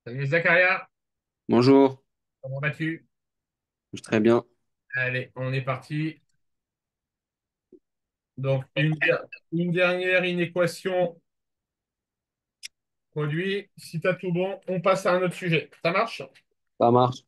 Salut Zakaria, Bonjour, comment vas-tu? je vais très bien. Allez, on est parti. Donc, une dernière inéquation produit. Si tu as tout bon, on passe à un autre sujet. Ça marche? Ça marche.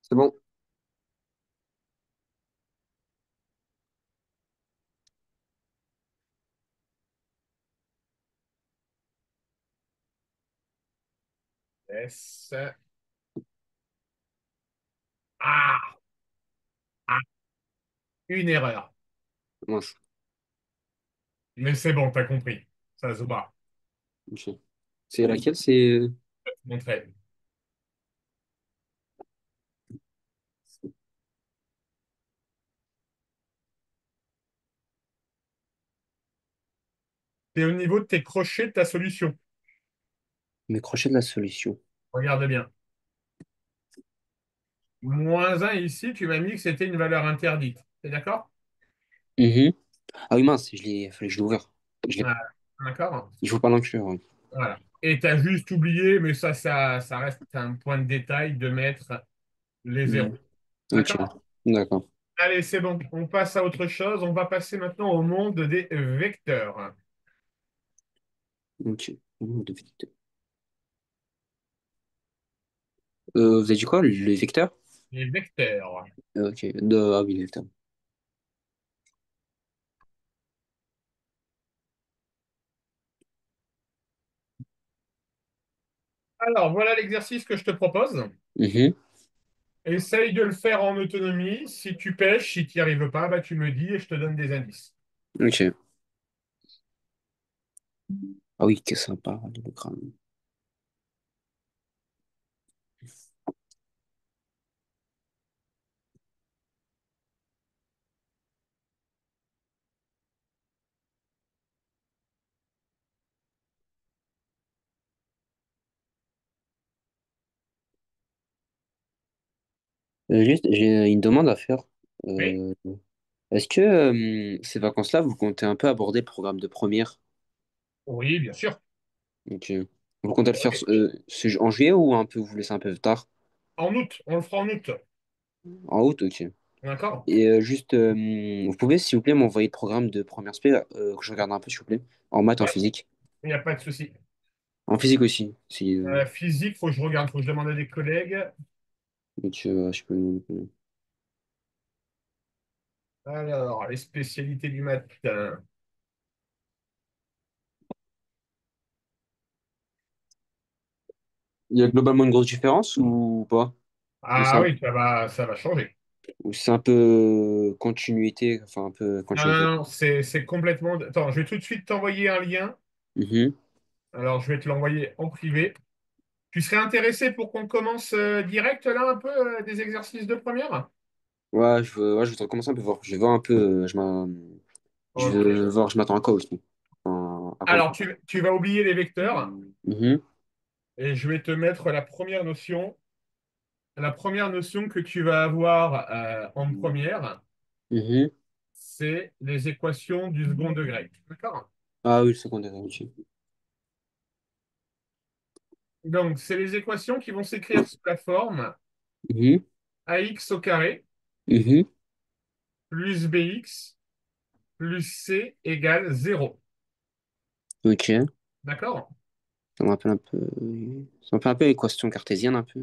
C'est bon. S. Ah, ah, une erreur. Mince. Mais c'est bon, t'as compris. Ça se voit. Ok. C'est laquelle? C'est. Je vais te montrer. C'est au niveau de tes crochets de ta solution. Mes crochets de la solution. Regarde bien. -1 ici, tu m'as mis que c'était une valeur interdite. T'es d'accord? Mhm. Ah oui, mince, fallait que je l'ouvre. Je l'ai... Voilà. D'accord? Il faut pas l'inclure, ouais. Voilà. Et tu as juste oublié, mais ça reste un point de détail de mettre les zéros. Mhm. Ok. D'accord? D'accord. Allez, c'est bon. On passe à autre chose. On va passer maintenant au monde des vecteurs. Ok. Vous avez dit quoi? Le vecteur? Les vecteurs. Ok. Ah oui, le vecteur. Alors, voilà l'exercice que je te propose. Mhm. Essaye de le faire en autonomie. Si tu pêches, si tu n'y arrives pas, bah, tu me dis et je te donne des indices. Ok. Ah oui, que sympa, le crâne. Juste, j'ai une demande à faire. Oui? Euh, Est-ce que ces vacances-là, vous comptez un peu aborder le programme de première? Oui, bien sûr. Ok. Vous comptez le faire Oui. en juillet ou un peu, vous laissez un peu tard? En août, on le fera en août. En août, ok. D'accord? Et juste, vous pouvez, s'il vous plaît, m'envoyer le programme de première spé, que je regarde un peu, s'il vous plaît. En maths, en Ouais, physique. il n'y a pas de souci. En physique aussi. Si, Physique, faut que je regarde, faut que je demande à des collègues. donc, je peux... Alors, les spécialités du matin. Il y a globalement une grosse différence ou pas? Ou c'est Ah un, oui, ça va changer. ou c'est un peu continuité, enfin un peu Non, non, continuité. non, c'est complètement. Attends, je vais tout de suite t'envoyer un lien. Mhm. Alors, je vais te l'envoyer en privé. Tu serais intéressé pour qu'on commence direct là un peu des exercices de première? Ouais, je voudrais commencer un peu voir. Je vais voir un peu, je Ok. veux voir, je m'attends à quoi aussi. Enfin, à quoi? Alors, tu vas oublier les vecteurs Mhm. et je vais te mettre la première notion. La première notion que tu vas avoir en première, Mhm. c'est les équations du second degré. D'accord? Ah oui, le secondaire, ok. Donc, c'est les équations qui vont s'écrire sous la forme Mhm. ax au carré Mhm. plus bx plus c égale 0. Ok. D'accord? Ça me rappelle un peu. Ça me rappelle un peu l'équation cartésienne, un peu.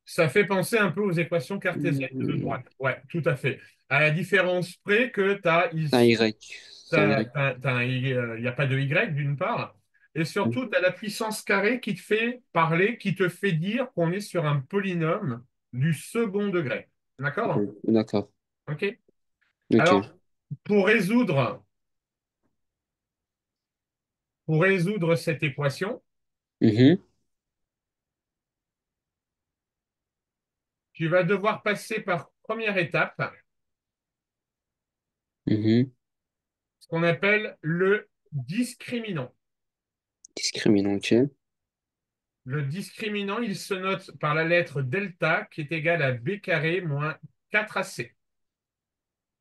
Ça fait penser un peu aux équations cartésiennes de Mhm. droite. Ouais, tout à fait. À la différence près que tu as C'est un ici, Y. C'est un Y. il n'y a pas de y d'une part, et surtout, tu as la puissance carrée qui te fait parler, qui te fait dire qu'on est sur un polynôme du second degré. D'accord? Mhm. D'accord. OK? Alors, Ok. pour résoudre, pour résoudre cette équation, Mhm. tu vas devoir passer par première étape, Mhm. ce qu'on appelle le discriminant. Discriminant, ok. Le discriminant, il se note par la lettre delta qui est égale à b carré moins 4ac.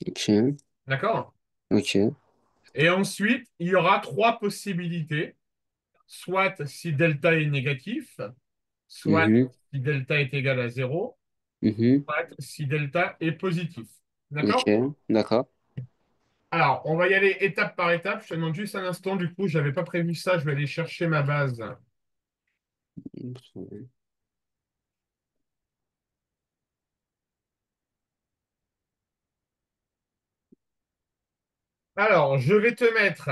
Ok. D'accord? Ok. Et ensuite, il y aura trois possibilités. Soit si delta est négatif, soit Mhm. si delta est égal à 0, Mhm. soit si delta est positif. Ok. D'accord? D'accord. Alors, on va y aller étape par étape. Je te demande juste un instant. Du coup, je n'avais pas prévu ça. Je vais aller chercher ma base. Alors, je vais te mettre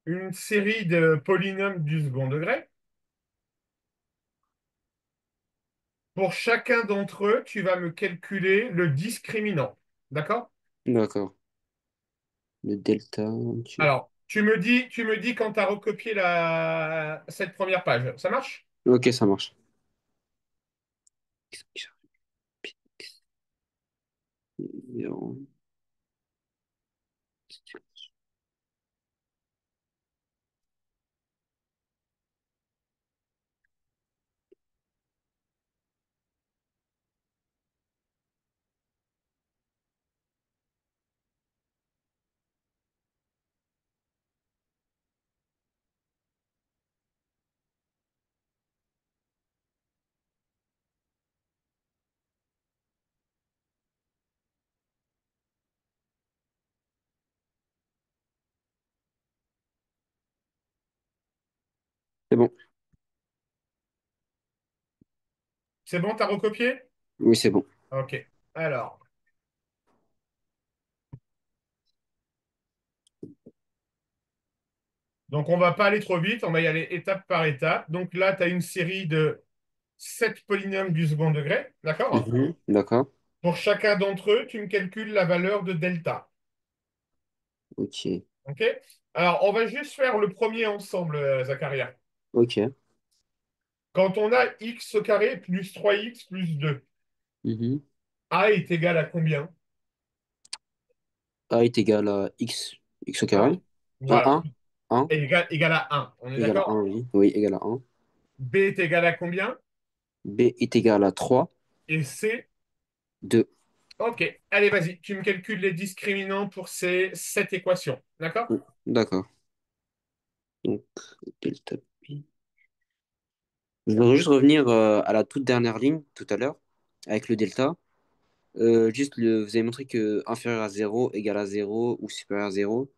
une série de polynômes du second degré. Pour chacun d'entre eux, tu vas me calculer le discriminant. D'accord? D'accord. Le delta. Ok, Alors, tu me dis quand tu as recopié cette première page. Ça marche? ok, ça marche. C'est bon. C'est bon, tu as recopié? Oui, c'est bon. Ok. Alors, donc on va pas aller trop vite, on va y aller étape par étape. Donc là, tu as une série de 7 polynômes du second degré. D'accord? Mhm, d'accord. Pour chacun d'entre eux, tu me calcules la valeur de delta. Ok. OK? Alors, on va juste faire le premier ensemble, Zacharia. Ok. Quand on a x au carré plus 3x plus 2, Mhm. a est égal à combien? A est égal à x au 1. carré. Voilà. Un un Égal à 1. On est égal à d'accord? un oui. Oui, égal à un. B est égal à combien? B est égal à 3 Et C? 2. OK. Allez, vas-y. Tu me calcules les discriminants pour cette équation. D'accord? D'accord. Donc, delta P. Je voudrais juste revenir à la toute dernière ligne tout à l'heure avec le delta. Vous avez montré que inférieur à zéro égal à zéro ou supérieur à zéro.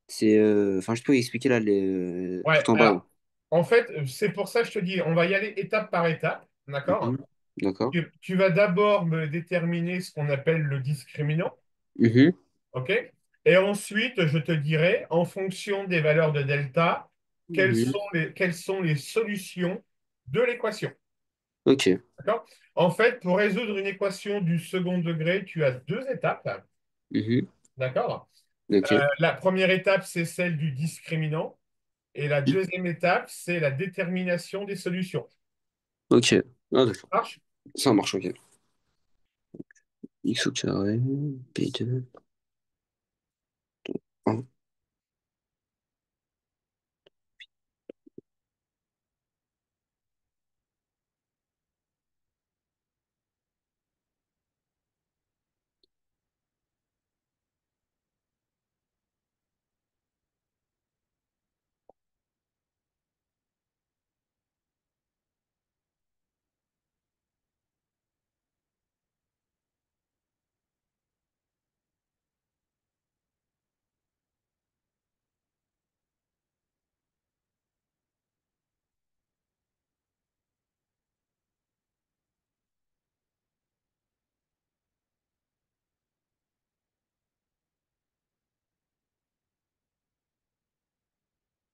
Enfin, je peux expliquer là Ouais. tout en bas. Là. Alors, en fait, c'est pour ça que je te dis, on va y aller étape par étape. D'accord? Mhm. D'accord. Tu vas d'abord me déterminer ce qu'on appelle le discriminant. Mhm. OK? Et ensuite, je te dirai, en fonction des valeurs de delta, Mhm. quelles sont les solutions de l'équation. Ok. D'accord? En fait, pour résoudre une équation du second degré, tu as deux étapes. Mhm. D'accord? Ok. La première étape, c'est celle du discriminant. Et la deuxième étape, c'est la détermination des solutions. Ok. Ah, d'accord. Ça marche? Ça marche, ok. X au carré, P2. Un.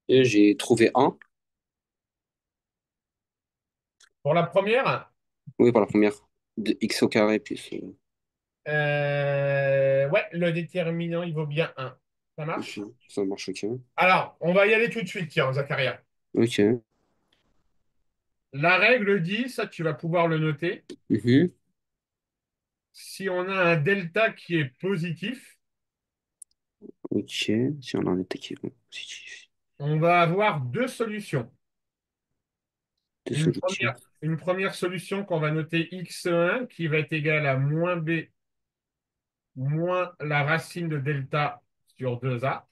Et j'ai trouvé un. Pour la première, Oui, par la première. De X au carré plus. ouais, le déterminant, il vaut bien un. Ça marche? Ok. Ça marche, ok. Alors, on va y aller tout de suite, tiens, Zacharia. Ok. La règle dit, ça tu vas pouvoir le noter, Mhm. si on a un delta qui est positif, Ok. Si on en est qui est positif. on va avoir deux solutions. Deux solutions. Une première solution qu'on va noter x1 qui va être égal à moins b moins la racine de delta sur 2a.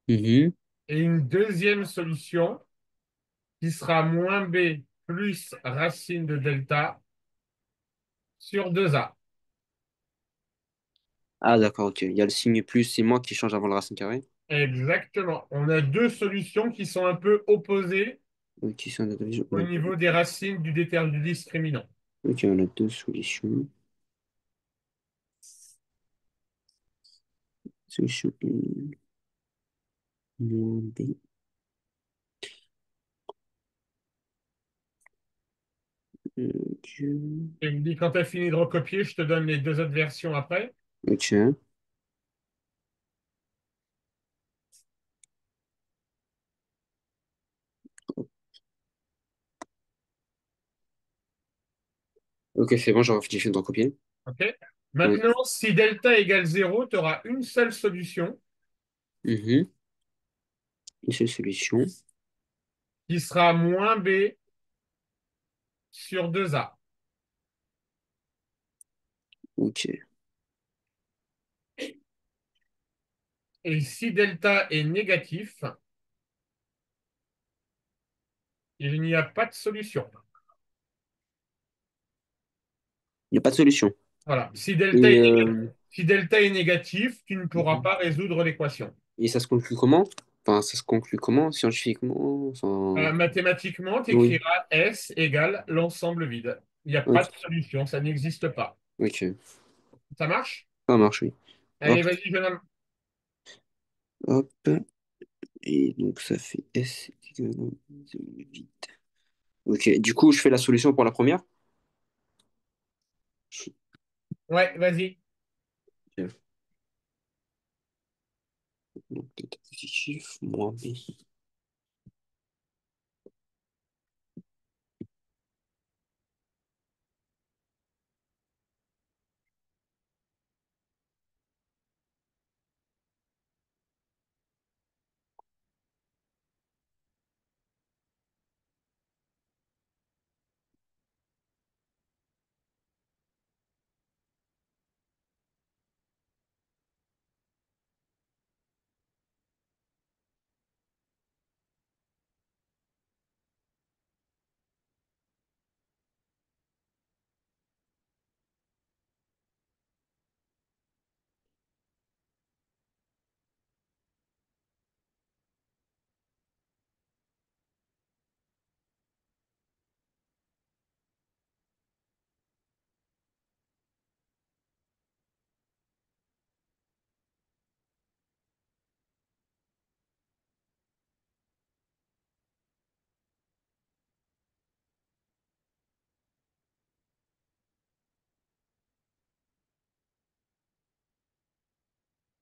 Mhm. Et une deuxième solution qui sera moins b plus racine de delta sur 2a. Ah, d'accord, ok. Il y a le signe plus et moins qui change avant le racine carrée. Exactement. On a deux solutions qui sont un peu opposées Ok, c'est un division. au niveau des racines du discriminant. Ok, on a deux solutions. Solution 1 moins B. Ok. Et me dis quand tu as fini de recopier, je te donne les deux autres versions après. Ok. Ok, c'est bon, j'ai fait de recopier. OK? Oui. Maintenant, si delta égale 0, tu auras une seule solution Mhm. Une seule solution. qui sera moins B sur 2A. Ok. Et si delta est négatif, il n'y a pas de solution. Il n'y a pas de solution. Voilà. Et, Si delta est négatif, tu ne pourras mhm. pas résoudre l'équation. Et ça se conclut comment? Enfin, ça se conclut comment? Scientifiquement? Enfin, Mathématiquement, tu oui. écriras S égale l'ensemble vide. Il n'y a pas Ok. de solution, ça n'existe pas. Ok. Ça marche? Ça marche, oui. Allez, Hop, vas-y, jeune homme. hop. Et donc, ça fait S égale 8. Ok. Du coup, je fais la solution pour la première. Ouais, vas-y. Ok. Donc, delta positif, moins B.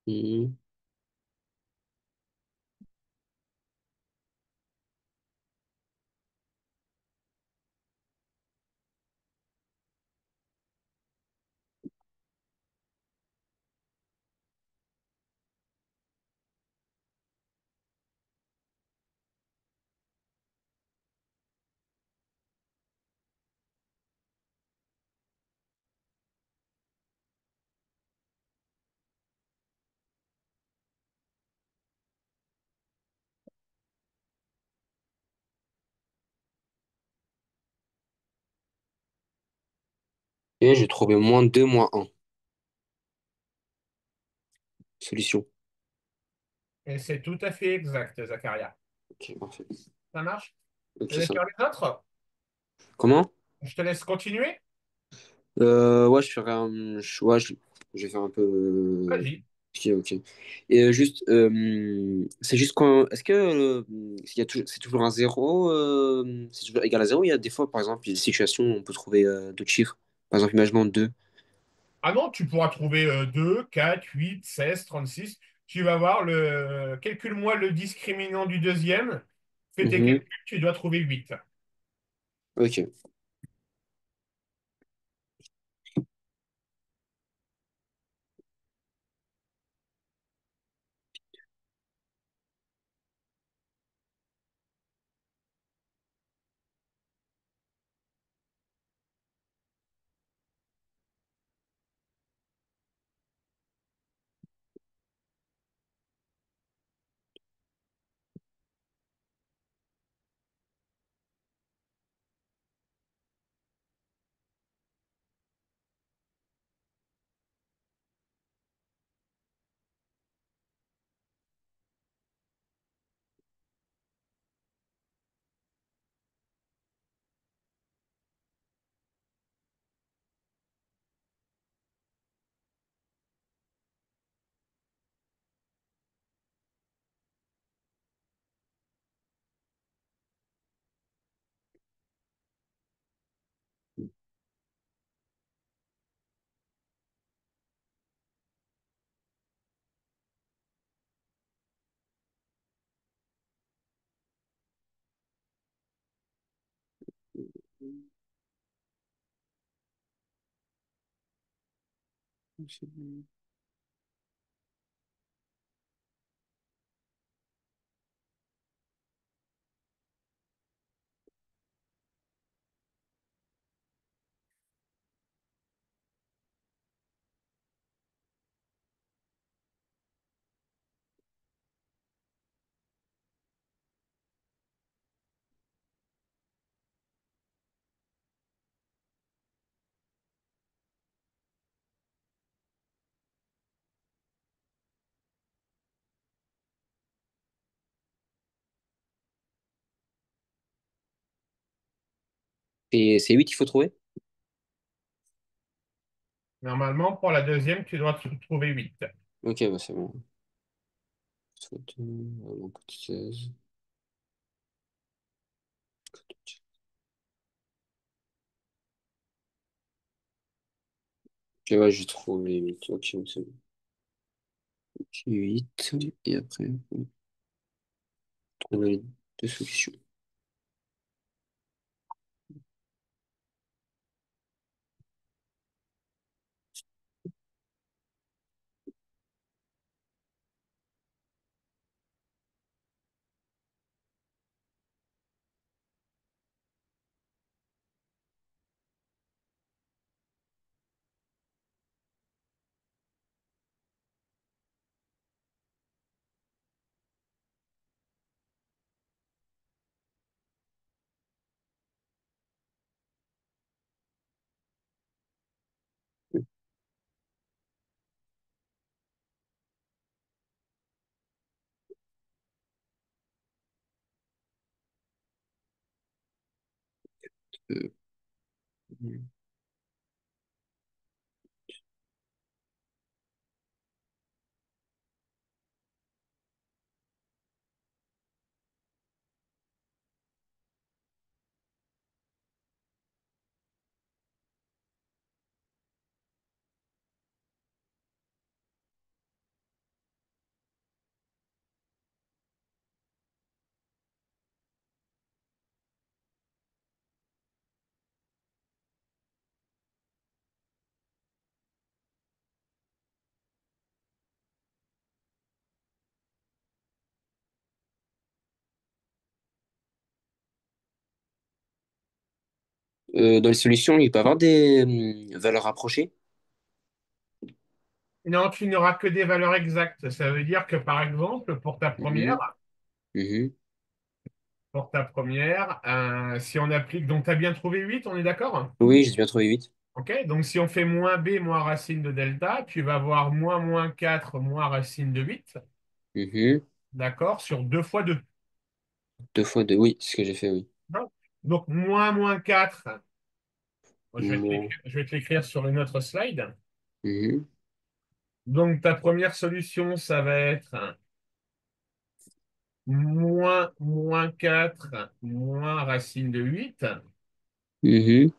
Mhm. Et j'ai trouvé moins 2 moins un. Solution. Et c'est tout à fait exact, Zacharia. Ok, parfait. Ça marche? Ok, Je vais ça. faire les autres. Comment? Je te laisse continuer. Ouais, ouais, je vais faire un peu. Vas-y. Ok, ok. Et juste, c'est juste quand. Est-ce que c'est toujours un zéro, c'est toujours égal à zéro? Il y a des fois, par exemple, il y a des situations où on peut trouver d'autres chiffres. Par exemple, imaginons 2. Ah non, tu pourras trouver 2, 4, 8, 16, 36. Tu vas voir calcule-moi le discriminant du deuxième. Fais tes Mhm. calculs, tu dois trouver 8. Ok. Et c'est 8 qu'il faut trouver? Normalement, pour la deuxième, tu dois trouver 8. Ok, bah c'est bon. Soit, mon petit 16. Ok, ouais, j'ai trouvé 8. Ok, c'est bon. Ok, 8. Et après, on va trouver les deux solutions. Euh, dans les solutions, il peut y avoir des valeurs rapprochées. Non, tu n'auras que des valeurs exactes. Ça veut dire que, par exemple, Mhm, mhm. si on applique, donc tu as bien trouvé 8, on est d'accord? Oui, j'ai bien trouvé 8. OK, donc si on fait moins b moins racine de delta, tu vas avoir moins 4 moins racine de 8, Mhm. d'accord, sur 2 fois 2. 2 fois 2, oui, c'est ce que j'ai fait, oui. Donc moins 4, Moins. je vais te l'écrire sur une autre slide. Mhm, Donc ta première solution, ça va être moins 4 moins racine de 8 mhm.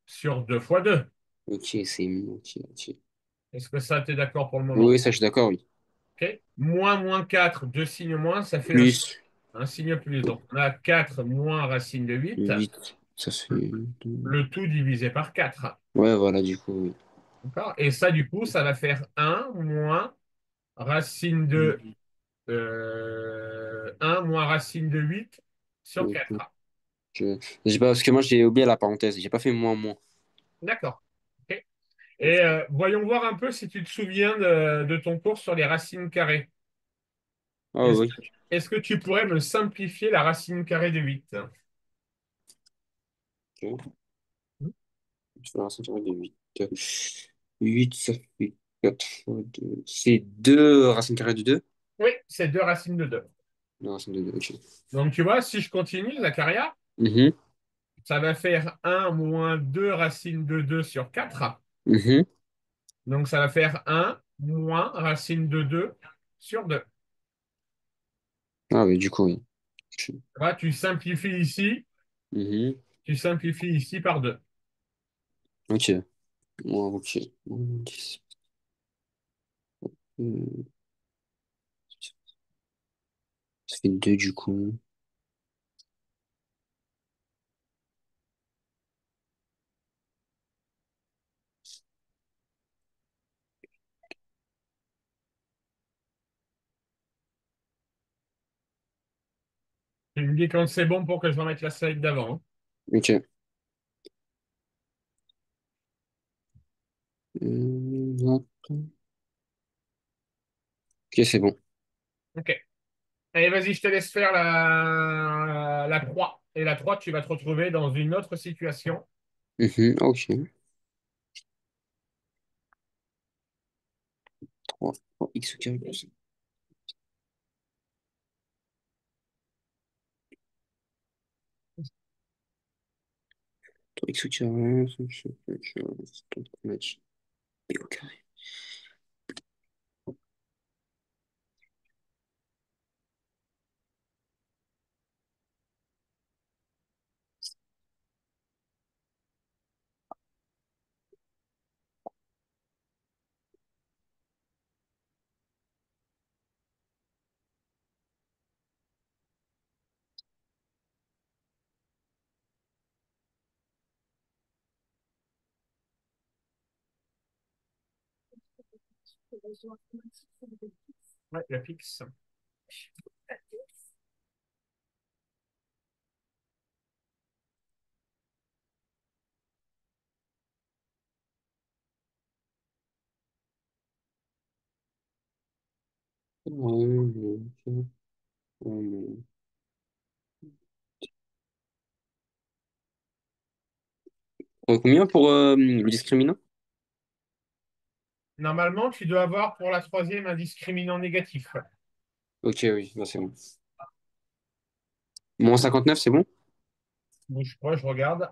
sur 2 fois 2. Ok, c'est ok, ok. Est-ce que ça, t'es d'accord pour le moment? Oui, ça, je suis d'accord, oui. OK? Moins 4, deux signes moins, ça fait Plus un signe plus. Donc on a 4 moins racine de 8, 8, ça fait deux. le tout divisé par 4. Ouais, voilà, du coup, oui. D'accord? Et ça, du coup, ça va faire un moins racine de 1 moins racine de 8 sur Ok. 4. Je... J'ai pas, parce que moi, j'ai oublié la parenthèse. J'ai pas fait moins, moins. D'accord. OK. Et voyons voir un peu si tu te souviens de ton cours sur les racines carrées. Ah oui. Est-ce que tu pourrais me simplifier la racine carrée de 8? Ok. Je fais la racine carrée de 8. 8, ça fait 4 fois 2. C'est 2 racines carrées de 2. Oui, c'est deux racines de 2. Non, racine de 2, ok. Donc tu vois, si je continue, Zacharia, Mhm, ça va faire un moins 2 racines de 2 sur 4. mhm. Donc ça va faire un moins racine de 2 sur 2. Ah oui, du coup, oui. Ok. Tu simplifies ici, Mhm. tu simplifies ici par 2. Ok. Moins, ok. Moins 10. Euh, Ça fait 2 du coup. Tu me dis quand c'est bon pour que je remette la slide d'avant, hein. Ok. Hop. Ok, c'est bon. Ok. Allez, vas-y, je te laisse faire la 3. Et la 3, tu vas te retrouver dans une autre situation. Mhm, ok. 3 x au carré plus 3 x au carré, match b au carré. Ouais, la fixe. Ok. Hum. Combien pour le discriminant? Normalement, tu dois avoir pour la troisième un discriminant négatif. Ok, oui, bah, c'est bon. Moins 59, c'est bon? Bouge pas, je regarde.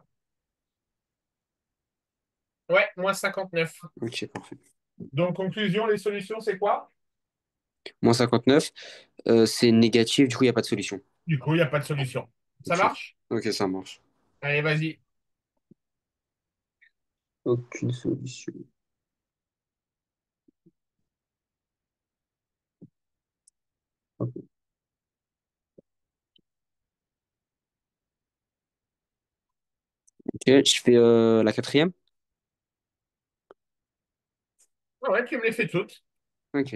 Ouais, moins 59. Ok, parfait. Donc, conclusion, les solutions, c'est quoi? Moins 59, c'est négatif, du coup, il n'y a pas de solution. Du coup, il n'y a pas de solution. Ça Ok. marche? Ok, ça marche. Allez, vas-y. Aucune solution. Ok, je fais la quatrième. Ah ouais, tu me les fais toutes. Ok.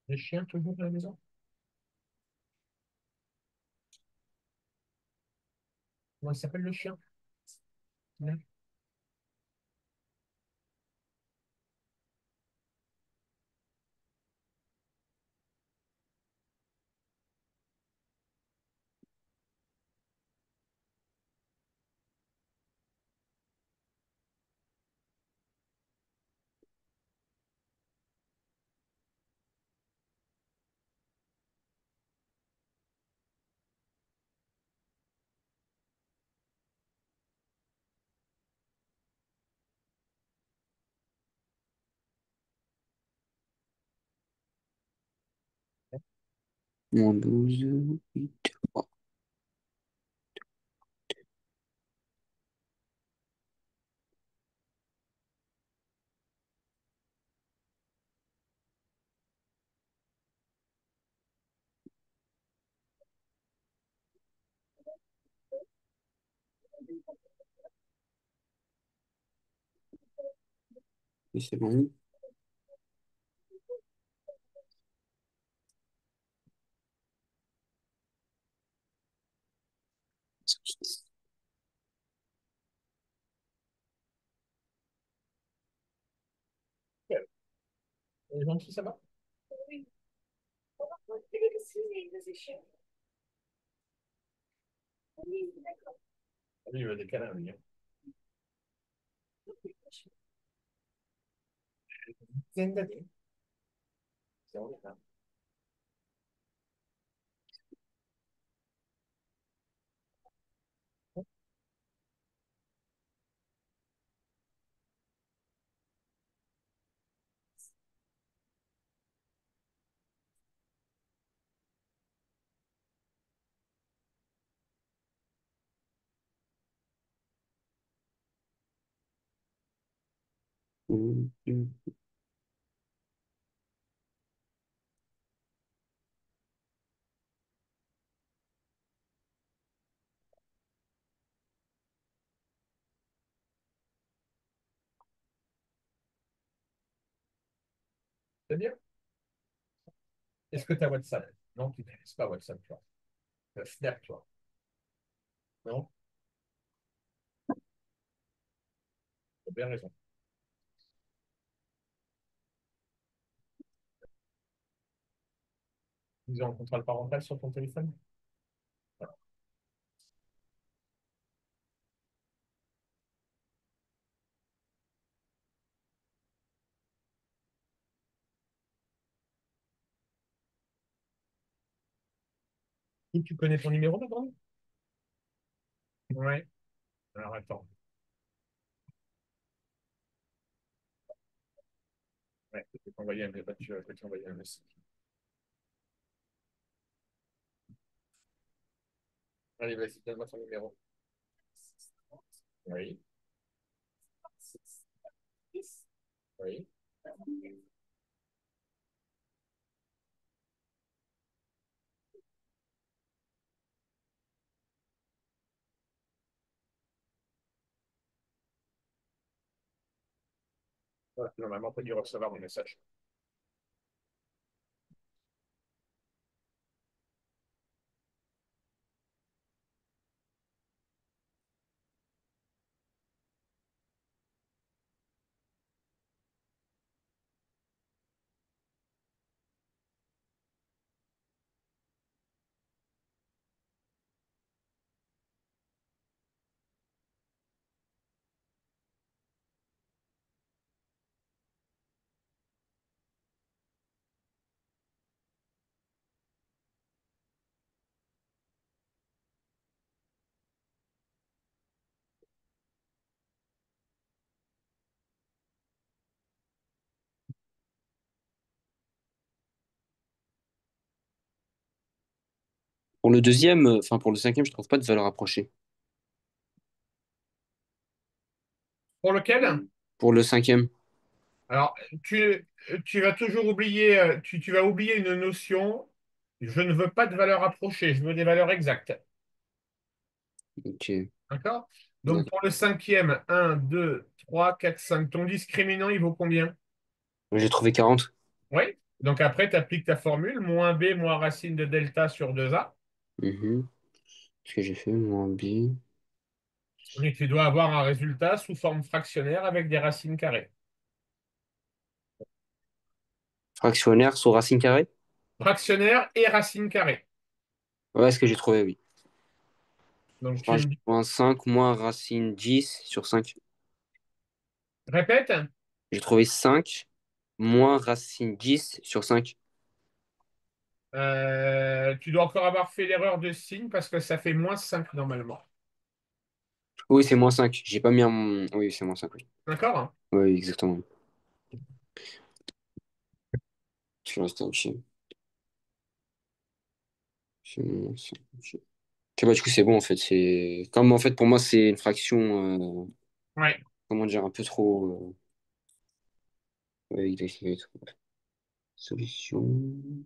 Les chiens toujours à la maison? Comment il s'appelle le chien? Ouais. Moins 12, 8. Oh, et c'est bon. Les gens qui ça va? Oui, il veut des câlins, lui, hein. C'est une d'années. C'est vrai, ça. C'est-à-dire, est-ce que tu as WhatsApp? Non, tu n'utilises pas WhatsApp, toi. Tu as Snap, toi. Non, tu as bien raison. Ils ont un contrôle parental sur ton téléphone? Voilà. Et tu connais ton numéro maintenant? Ouais. Alors attends. Ouais, je vais t'envoyer un message. Allez, vas-y, donne-moi ton numéro. Oui. Oui. Voilà, normalement, tu as dû recevoir mon message. Pour le deuxième, enfin pour le cinquième, je trouve pas de valeur approchée. Pour lequel? Pour le cinquième, Alors, tu vas toujours oublier, tu vas oublier une notion. Je ne veux pas de valeurs approchées, je veux des valeurs exactes. ok. D'accord? Donc, D'accord. pour le cinquième, un, 2, 3, 4, 5. Ton discriminant, il vaut combien? J'ai trouvé 40. Oui. Donc, après, tu appliques ta formule, moins b, moins racine de delta sur 2a. Mhm. Ce que j'ai fait, moins B. Et tu dois avoir un résultat sous forme fractionnaire avec des racines carrées. Fractionnaire sous racine carrée? Fractionnaire et racine carrée. Ouais, ce que j'ai trouvé, oui. Donc, tu Enfin, me j'ai dis, moins 5 moins racine 10 sur 5. répète. J'ai trouvé 5 moins racine 10 sur 5. Tu dois encore avoir fait l'erreur de signe parce que ça fait moins 5 normalement. Oui, c'est moins 5. J'ai pas mis un... Oui, c'est moins 5, oui. D'accord? Oui, exactement. Je reste ok. C'est moins 5. Ok. Ok, bah, du coup, c'est bon, en fait. C'est... Comme, en fait, pour moi, c'est une fraction... Ouais. comment dire, un peu trop... ouais, il est trop... Solution...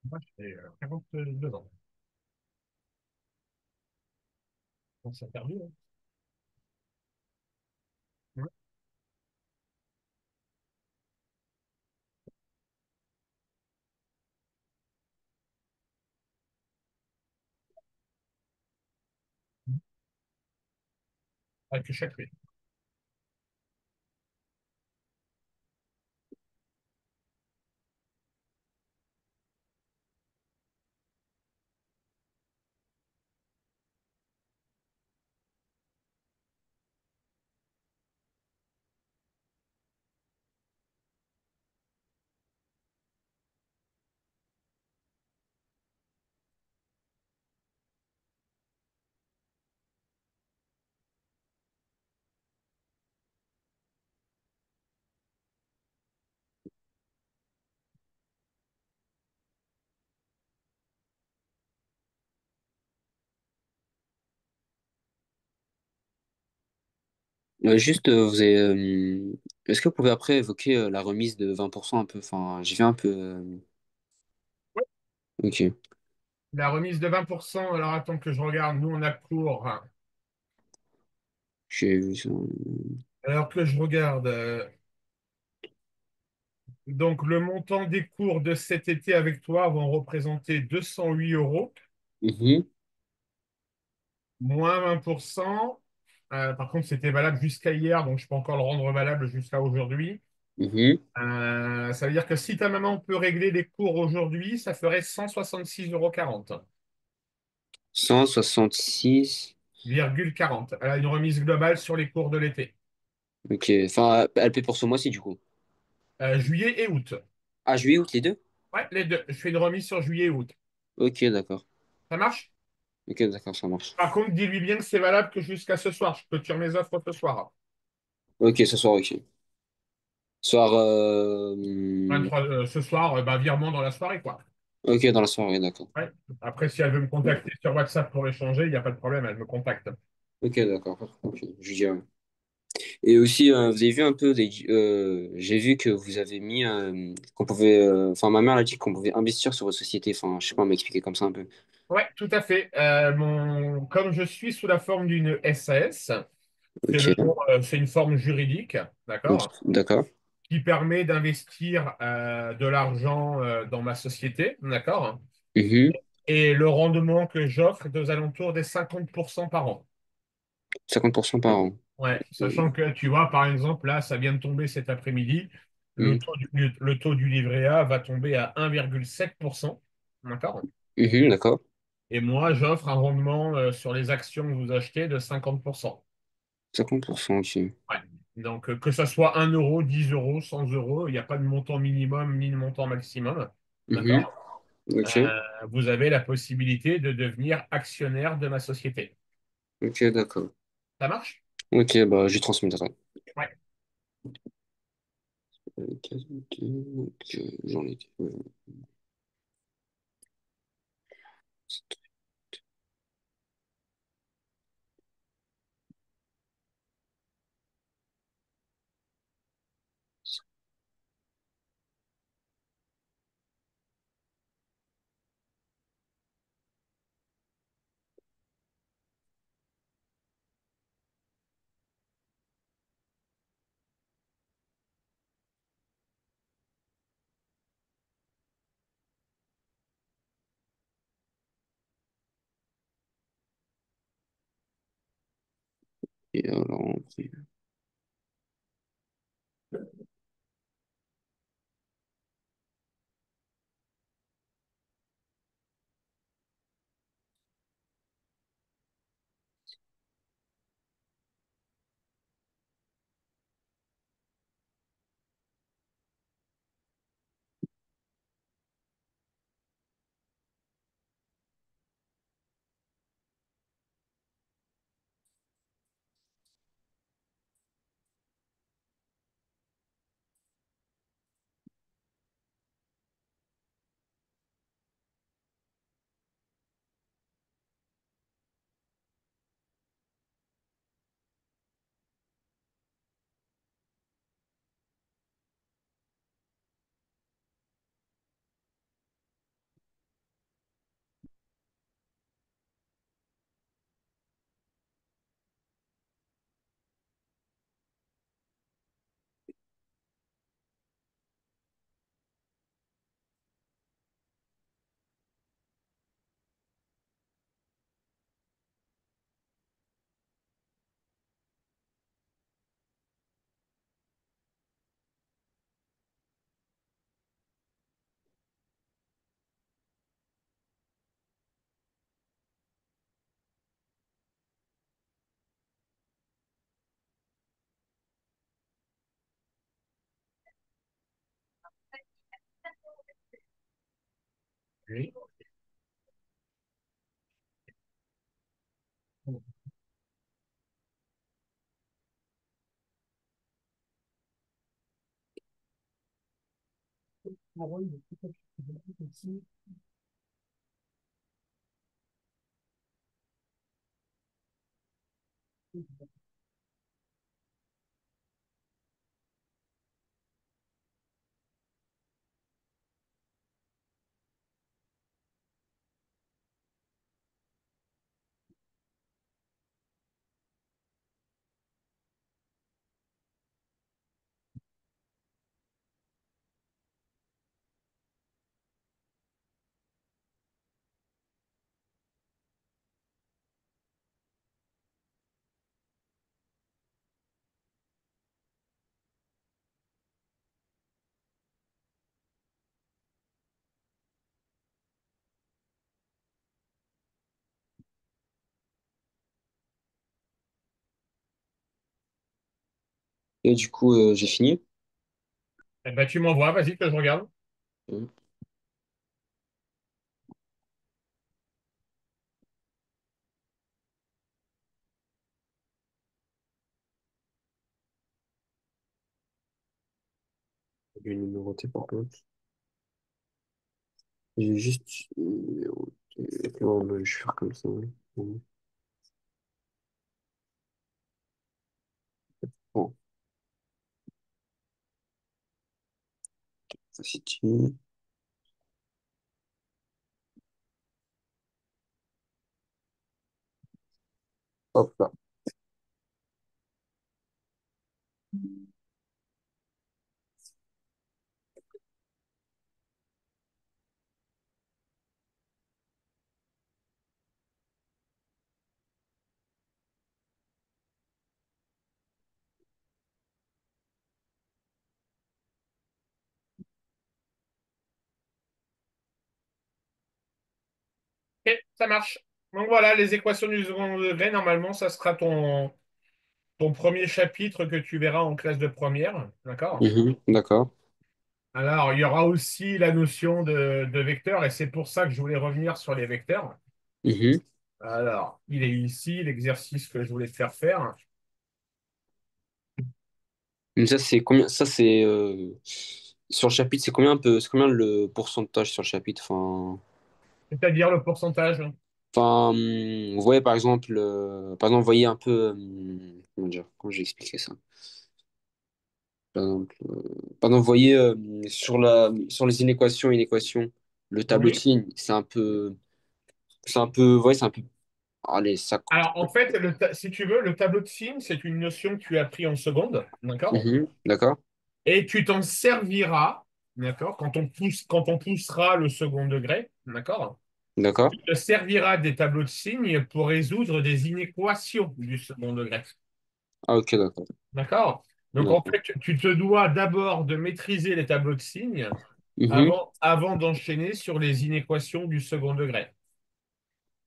Moi, j'ai 42 ans. On s'est perdu, hein. Ouais. Avec chaque fée. Juste, est-ce que vous pouvez après évoquer la remise de 20% un peu? Enfin, j'y vais un peu. Ouais. Ok, La remise de 20%, alors attends que je regarde, nous on a cours. j'ai vu ça. Alors que je regarde, donc le montant des cours de cet été avec toi vont représenter 208 euros, Mhm, moins 20%. Par contre, c'était valable jusqu'à hier, donc je peux encore le rendre valable jusqu'à aujourd'hui. mhm. Ça veut dire que si ta maman peut régler les cours aujourd'hui, ça ferait 166,40 €. 166. 40. Elle a une remise globale sur les cours de l'été. Ok, enfin, elle paie pour ce mois-ci du coup. Juillet et août. Ah, juillet, août, les deux? Ouais, les deux. Je fais une remise sur juillet et août. Ok, d'accord. Ça marche? Ok, d'accord, ça marche. Par contre, dis-lui bien que c'est valable que jusqu'à ce soir. Je peux tirer mes offres ce soir. Ok, ce soir, ok. Soir. 23, ce soir, bah, virement dans la soirée, quoi. Ok, dans la soirée, d'accord. Ouais. Après, si elle veut me contacter sur WhatsApp pour échanger, il n'y a pas de problème, elle me contacte. Ok, d'accord. Ok, je dirais. Et aussi, vous avez vu un peu j'ai vu que vous avez mis qu'on pouvait. Enfin, ma mère a dit qu'on pouvait investir sur votre société. Enfin, je sais pas, m'expliquer comme ça un peu. Ouais, tout à fait. Comme je suis sous la forme d'une SAS, Ok. c'est une forme juridique, Donc, d'accord, d'accord. qui permet d'investir de l'argent dans ma société, d'accord, Mhm. et le rendement que j'offre est aux alentours des 50% par an. 50% par an. Ouais, sachant que tu vois, par exemple, là, ça vient de tomber cet après-midi, Mhm. le taux du livret A va tomber à 1,7%, d'accord? Mhm, d'accord. Et moi, j'offre un rendement sur les actions que vous achetez de 50%. 50%, ok. Ouais. Donc, que ça soit 1 €, 10 euros, 100 euros, il n'y a pas de montant minimum ni de montant maximum. Mhm. D'accord? Ok. Vous avez la possibilité de devenir actionnaire de ma société. Ok, d'accord. Ça marche? Ok, bah, je transmets ça. Ouais. Ok, ok, j'en ai. Et alors, Oui. Et du coup, j'ai fini. Eh ben, tu m'envoies, vas-y que je regarde. Mhm. Je vais le numéroter par contre. J'ai juste numéroté. Non, mais je vais faire comme ça. Mhm. Bon, ça c'est fini. Hop là. Ok, ça marche. Donc voilà, les équations du second degré, normalement, ça sera ton premier chapitre que tu verras en classe de première. D'accord? Mhm. D'accord. Alors, il y aura aussi la notion de vecteur, et c'est pour ça que je voulais revenir sur les vecteurs. Mhm. Alors, il est ici l'exercice que je voulais te faire faire, Mais ça, c'est combien? Ça, c'est sur le chapitre, c'est combien un peu? C'est combien le pourcentage sur le chapitre? c'est-à-dire le pourcentage. Vous voyez par exemple, vous voyez un peu, comment dire, comment j'ai expliqué ça? Par exemple, vous voyez sur les inéquations, le tableau de Oui. signes, vous voyez, c'est un peu, allez, ça. Alors, en fait, si tu veux, le tableau de signes, c'est une notion que tu as appris en seconde, d'accord? Mhm. D'accord, Et tu t'en serviras, d'accord, quand on poussera le second degré, d'accord? d'accord, Tu te serviras des tableaux de signes pour résoudre des inéquations du second degré, ah ok, d'accord, d'accord? Donc, en d'accord. fait, tu te dois d'abord de maîtriser les tableaux de signes Mhm. avant d'enchaîner sur les inéquations du second degré.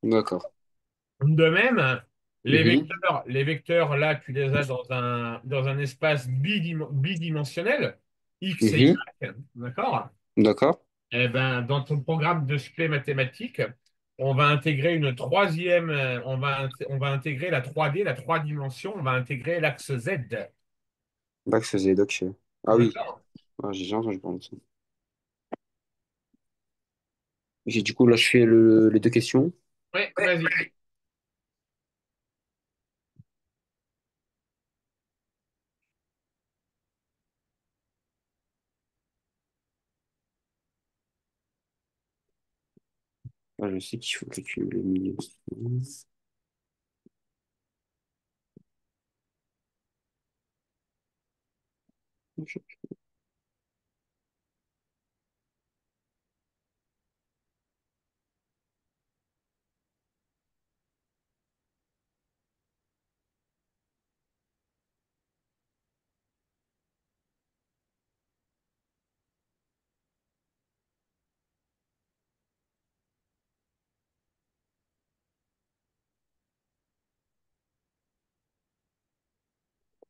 D'accord. De même, Mhm. les vecteurs, là, tu les as dans un espace bidimensionnel, x et y, Mhm. d'accord? D'accord, Eh ben, dans ton programme de spé mathématiques, on va intégrer une troisième, on va intégrer la 3D, la trois dimensions, on va intégrer l'axe Z. bac faisait doc. Ah oui, D'accord? ah, j'ai déjà entendu parler de ça. Du coup, là, je fais les deux questions. Oui, vas-y. Ah, je sais qu'il faut calculer le milieu.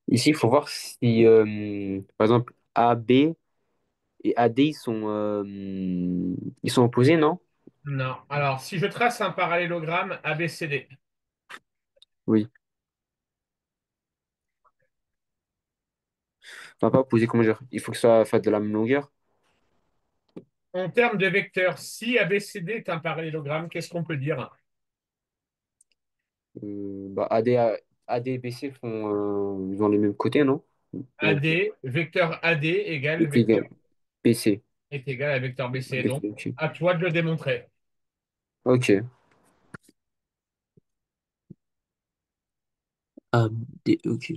Ici, il faut voir si, par exemple, AB et AD, ils sont opposés, non? Non. Alors, si je trace un parallélogramme ABCD, Oui. On va pas poser comment dire. Il faut que ça fasse de la même longueur. en termes de vecteurs, si ABCD est un parallélogramme, qu'est-ce qu'on peut dire? Bah, AD et BC font, ils ont les mêmes côtés, non? Donc, AD, vecteur AD égale est vecteur égal. BC. est égal à vecteur BC. Donc, Ok. à toi de le démontrer. Ok. AD, ok.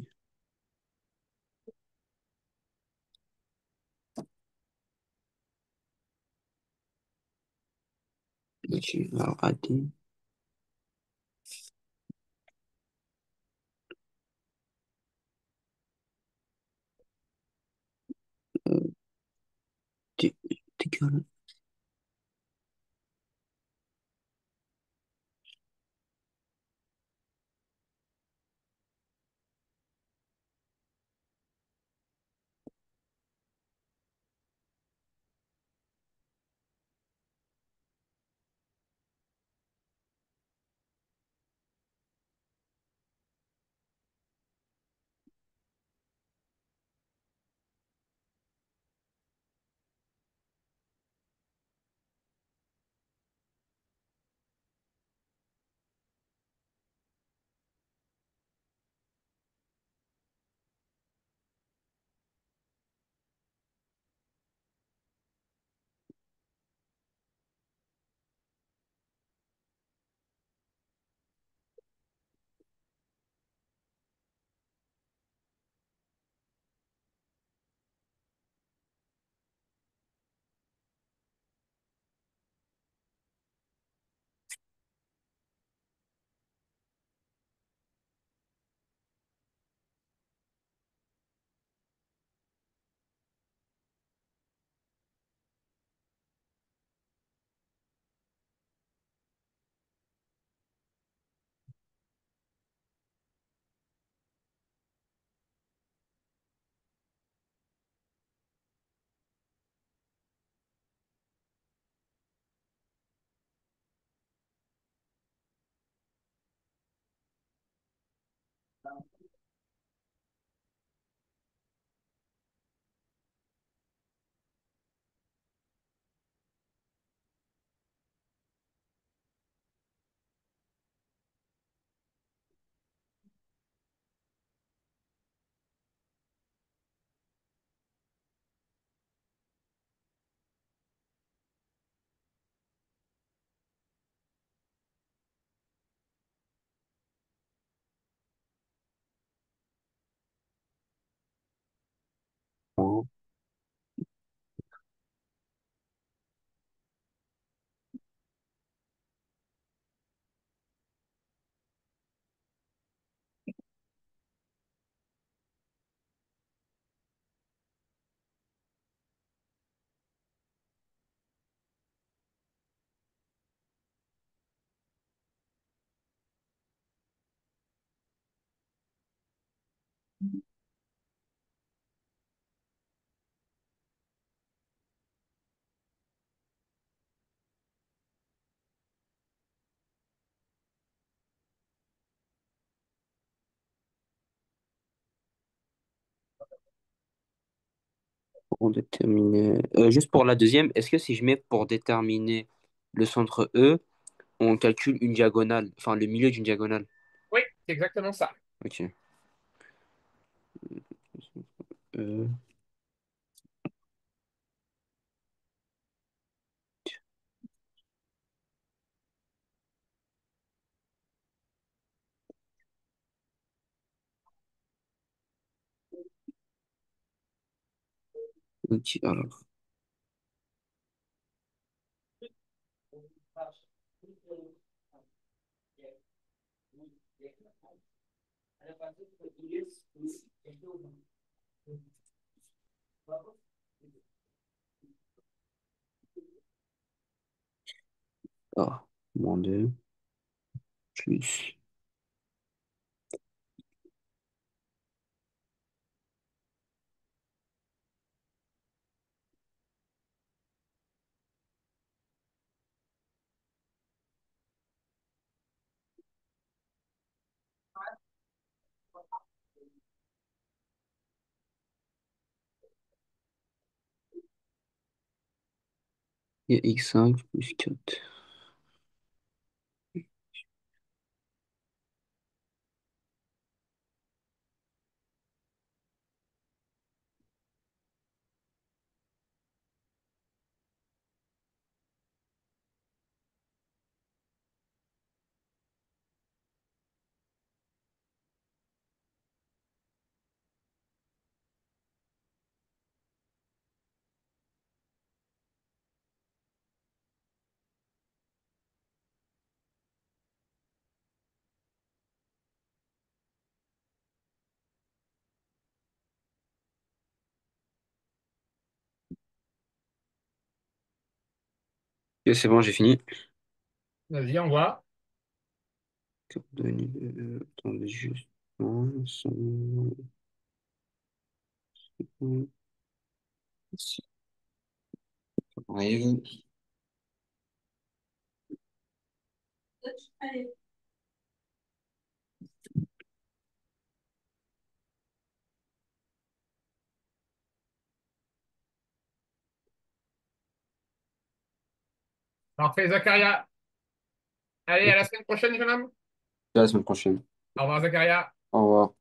Ok. Alors, AD. D, est égal. Oh. Pour déterminer. Juste pour la deuxième, est-ce que si je mets pour déterminer le centre E, on calcule une diagonale, enfin le milieu d'une diagonale? Oui, c'est exactement ça. Ok. Euh, ok, alors. Ah, moins 2 plus. Il y a x5 plus 4. Ok, c'est bon, j'ai fini. Vas-y, on voit. Attendez juste. Ouais. Parfait, Zacharia. Allez, à la semaine prochaine, jeune homme. À la semaine prochaine. Au revoir, Zacharia. Au revoir.